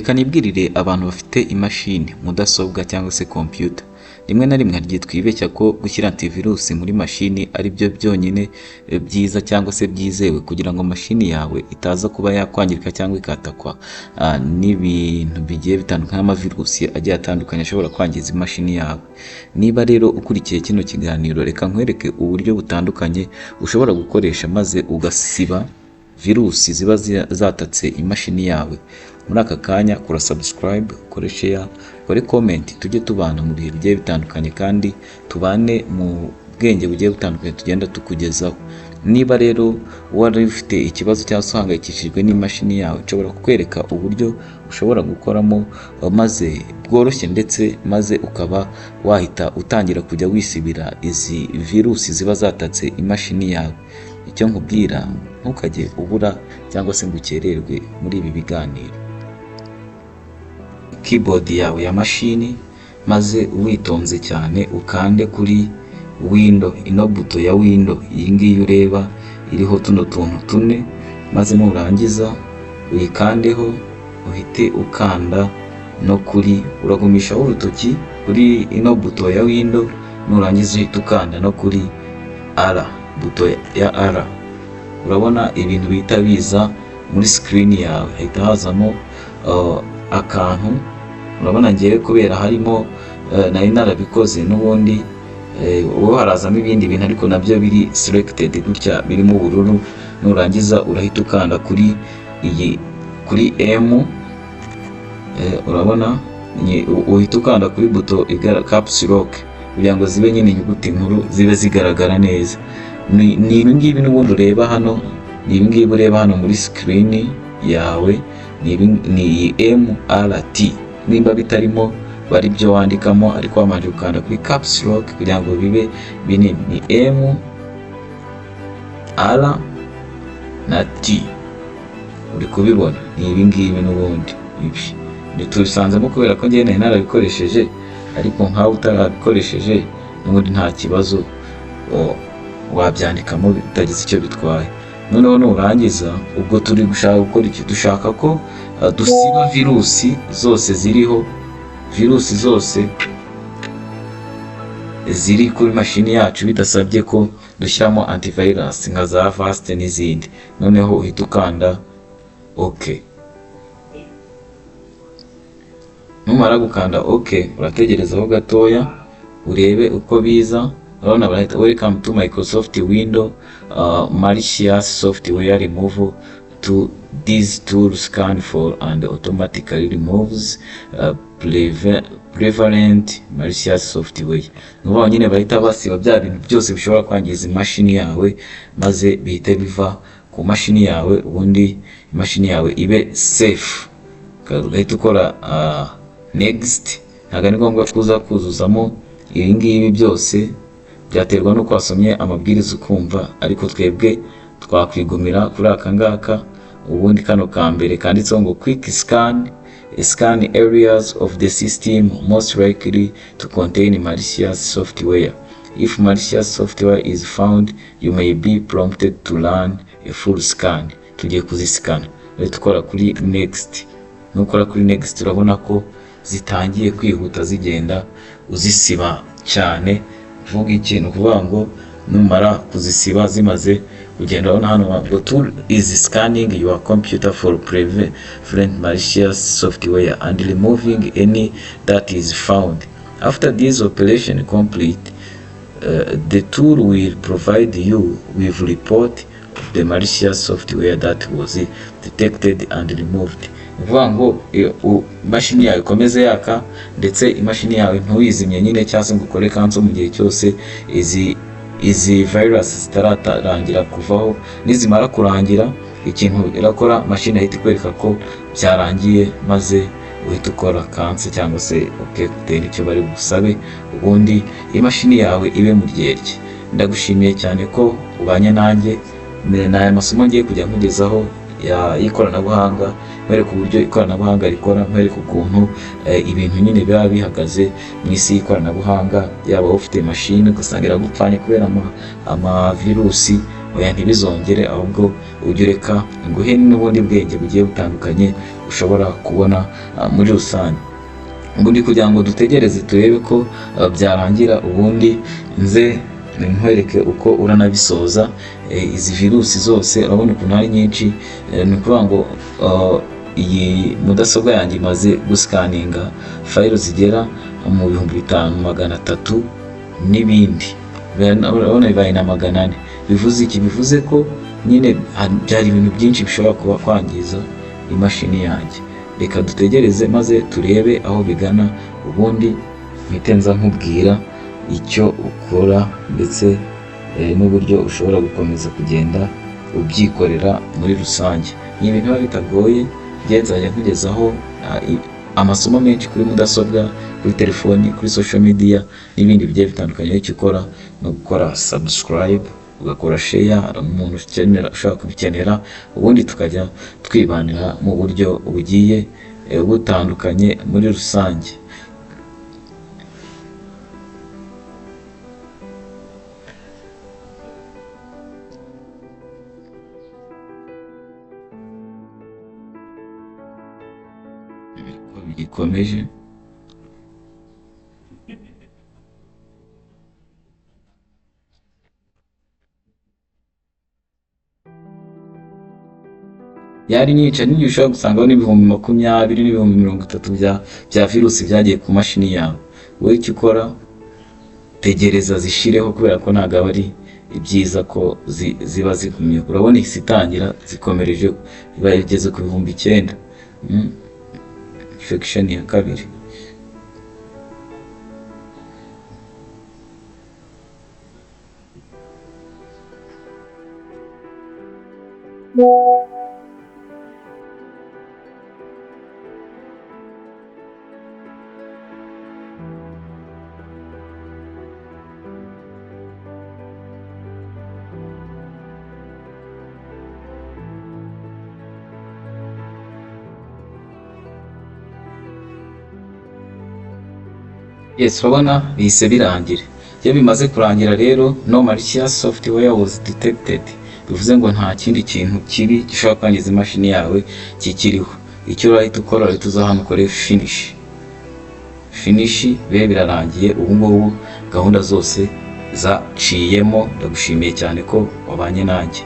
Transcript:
Reka nibwirire abantu bafite imashini, mudasobwa cyangwa se computer. Rimwe na rimwe hagiye twibeshya ko gushyira antivirus muri mashini ari byo byonyine byiza cyangwa se byizewe kugira ngo mashini yawe itaza kuba yakwangirika cyangwa ikatakwa n'ibintu bigiye bitandukanye nk'amavirusi agiye atandukanye ashobora kwangiza imashini yawe. Niba rero ukurikiye kino kiganiro, reka nkwereke uburyo butandukanye ushobora gukoresha maze ugasiba virusi ziba zatatse imashini yawe. Muri aka kanya kora subscribe, kore share, kore comment, tujye tubana mu bihe bigiye bitandukanye kandi tubane mu bwenge bugiye butandukanye tugenda tukugezaho. Niba rero wari ufite ikibazo cyangwa se uhangayikishijwe n'imashini yawe, nshobora kukwereka uburyo ushobora gukoramo maze bworoshye, ndetse maze ukaba wahita utangira kujya wisibira izi virusi ziba zatatse imashini yawe. Icyo nkubwira, ntukajye ubura cyangwa se ngo ukererwe muri ibi biganiro. Keyboard yawe ya mashini, maze witonze cyane ukande kuri window, ino buto ya window iyi ngiyi ureba iriho tuno tuntu tune, maze nurangiza uyikandeho uhite ukanda no kuri, uragumishaho urutoki kuri ino buto ya window, nurangiza uhite ukanda no kuri R, buto ya R. Urabona ibintu bihita biza muri screen yawe, hahita hazamo akantu. Urabona ngewe kubera harimo nari narabikoze n'ubundi wowe harazamo ibindi bintu ariko nabyo biri selected gutya birimo ubururu. Nurangiza urahita ukanda kuri iyi, kuri M, urabona uhita ukanda kuri buto caps lock kugira ngo zibe nyine inyuguti nkuru zibe zigaragara neza. Ni ibi ngibi n'ubundi ureba hano, ni ibi ngibi ureba hano muri screen yawe, ni MRT. Nimba bitarimo bari byo wandikamo, ariko wamanje ukanda kuri caps lock kugira ngo bibe binini. Ni M, R na T. Uri kubibona? Ni ibi ngibi n'ubundi ibi tubisanzemo kubera ko njye narabikoresheje, ariko nkawe utarabikoresheje n'ubundi nta kibazo wabyandikamo bitagize icyo bitwaye. Noneho nurangiza, ubwo turi gushaka gukora iki? Dushaka ko dusiba virusi zose ziriho, virusi zose ziri kuri mashini yacu, bidasabye ko dushyiramo antivirus nka za Avast n'izindi. Noneho uhita ukanda OK. Numara gukanda OK, urategerezaho gatoya urebe uko biza. Urabona barahita welcome to Microsoft Windows malicious software remove to these tools scan for and automatically removes prevalent malicious software. Nubu nyine bahita basiba bya bintu byose bishobora kwangiza imashini yawe, maze bihite biva ku mashini yawe, ubundi imashini yawe ibe safe. Ugahita ukora next. Ntabwo ari ngombwa kuza kuzuzamo ibi ngibi byose, byaterwa nuko wasomye amabwiriza ukumva, ariko twebwe twakwigumira kuri aka ngaka. Ubundi kano ka mbere kanditseho ngo quick scan areas of the system most likely to contain malicious software. If malicious software is found, you may be prompted to run a full scan. Tugiye kuzisikana, rero tukora kuri next. Nukora kuri next, urabona ko zitangiye kwihuta zigenda uzisiba cyane. Vuga ikintu kuvuga ngo numara kuzisiba zimaze kugenda, urabona hano ngo tool is scanning your computer for prevent malicious software and removing any that is found. After this operation complete, the tool will provide you with report of the malicious software that was detected and removed. Uvuga ngo imashini yawe ikomeze yaka, ndetse imashini yawe ntuyizimye nyine cyangwa ngo ukore cancel mu gihe cyose izi virus zitararangira kuvaho. Nizimara kurangira, ikintu irakora mashini ahita ikwereka ko byarangiye, maze uhita ukora cancel cyangwa se OK kutera icyo bari gusabe, ubundi imashini yawe ibe mu ryerye. Ndagushimiye cyane ko ubanye nanjye n'aya masomo ngiye kujya nkugezaho y'ikoranabuhanga, mwereka uburyo ikoranabuhanga rikora, mwereka ukuntu ibintu nyine biba bihagaze mu isi y'ikoranabuhanga. Yaba ufite mashini ugasanga iragupfanye kubera amavirusi, oya ntibizongere, ahubwo ujye ureka nguhe n'ubundi bwenge bugiye butandukanye ushobora kubona muri rusange. Ubundi kugira ngo dutegereze turebe ko byarangira, ubundi nze nkwereke uko uranabisoza. Izi virusi zose urabona ukuntu ari nyinshi, ni ukuvuga ngo iyi mudasobwa yanjye imaze gusikaninga fayilo zigera mu 5300 n'ibindi, urabona bibaye na 400. bivuze iki? Bivuze ko nyine byari ibintu byinshi bishobora kuba kwangiza imashini yanjye. Reka dutegereze maze turebe aho bigana, ubundi mpite nza nkubwira icyo ukora ndetse n'uburyo ushobora gukomeza kugenda ubyikorera muri rusange. Ni ibintu biba bitagoye, nzajya nkugezaho amasomo menshi kuri mudasobwa, kuri telefoni, kuri social media n'ibindi bigiye bitandukanye. Icyo ukora no gukora subscribe, ugakora share umuntu ushaka kubikenera, ubundi tukajya twibanira mu buryo bugiye butandukanye muri rusange. Bikomeje yari nyinshi, n'iyo ushobora gusangaho n'ibihumbi 20 n'ibihumbi 30 bya virusi byagiye ku mashini yawe. Wowe icyo ukora, tegereza zishireho, kubera ko ntabwo aba ari byiza ko ziba zigumye. Urabona isi itangira zikomereje, bageze ku 9,000. Infection ya kabiri. Yes, urabona bihise birangira. Iyo bimaze kurangira rero, no malicious software was detected. Bivuze ngo nta kindi kintu kibi gishobora kwangiza imashini yawe kikiriho. Icyo urahita ukora, urahita uza hano ukore finish. Bibe birarangiye. Ubu ngubu gahunda zose zaciyemo. Ndagushimiye cyane ko wabanye nanjye.